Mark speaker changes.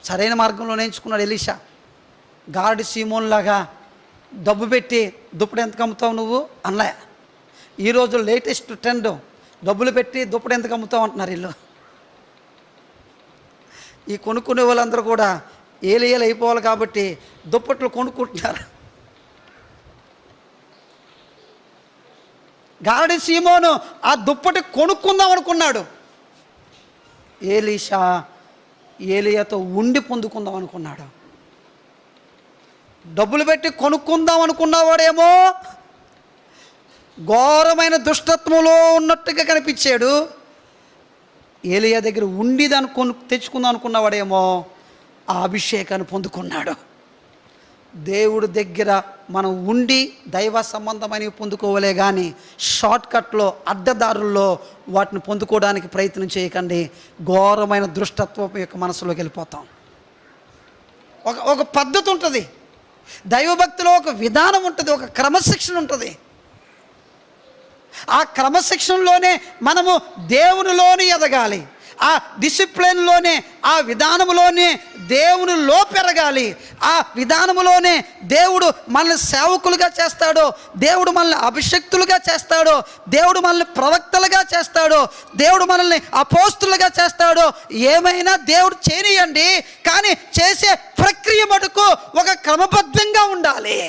Speaker 1: సరైన మార్గంలోనే ఎంచుకున్నాడు ఎలీషా. గారడి సీమోన్ లాగా డబ్బు పెట్టి దుప్పటి ఎంతకు అమ్ముతావు నువ్వు అన్నయ్య. ఈరోజు లేటెస్ట్ ట్రెండ్, డబ్బులు పెట్టి దుప్పటి ఎంతకు అమ్ముతావు అంటున్నారు వీళ్ళు. ఈ కొనుక్కునే వాళ్ళందరూ కూడా ఏలియలు అయిపోవాలి కాబట్టి దుప్పట్లు కొనుక్కుంటున్నారు. గారడి సీమోను ఆ దుప్పటి కొనుక్కుందాం అనుకున్నాడు. ఎలీషా ఏలియాతో ఉండి పొందుకుందాం అనుకున్నాడు. డబ్బులు పెట్టి కొనుక్కుందాం అనుకున్నవాడేమో ఘోరమైన దుష్టత్వంలో ఉన్నట్టుగా కనిపించాడు. ఏలియా దగ్గర ఉండి దాన్ని తెచ్చుకుందాం అనుకున్నవాడేమో ఆ అభిషేకాన్ని పొందుకున్నాడు. దేవుడి దగ్గర మనం ఉండి దైవ సంబంధమైనవి పొందుకోవలే కానీ షార్ట్కట్లో అడ్డదారుల్లో వాటిని పొందుకోవడానికి ప్రయత్నం చేయకండి. ఘోరమైన దృష్టత్వం యొక్క మనసులోకి వెళ్ళిపోతాం. ఒక పద్ధతి ఉంటుంది, దైవభక్తిలో ఒక విధానం ఉంటుంది, ఒక క్రమశిక్షణ ఉంటుంది. ఆ క్రమశిక్షణలోనే మనము దేవునిలోనే ఎదగాలి. ఆ డిసిప్లిన్లోనే, ఆ విధానంలోనే దేవునిలో పెరగాలి. ఆ విధానంలోనే దేవుడు మనల్ని సేవకులుగా చేస్తాడో, దేవుడు మనల్ని అభిషక్తులుగా చేస్తాడో, దేవుడు మనల్ని ప్రవక్తలుగా చేస్తాడో, దేవుడు మనల్ని అపోస్తులుగా చేస్తాడో, ఏమైనా దేవుడు చేయనియండి. కానీ చేసే ప్రక్రియ మటుకు ఒక క్రమబద్ధంగా ఉండాలి.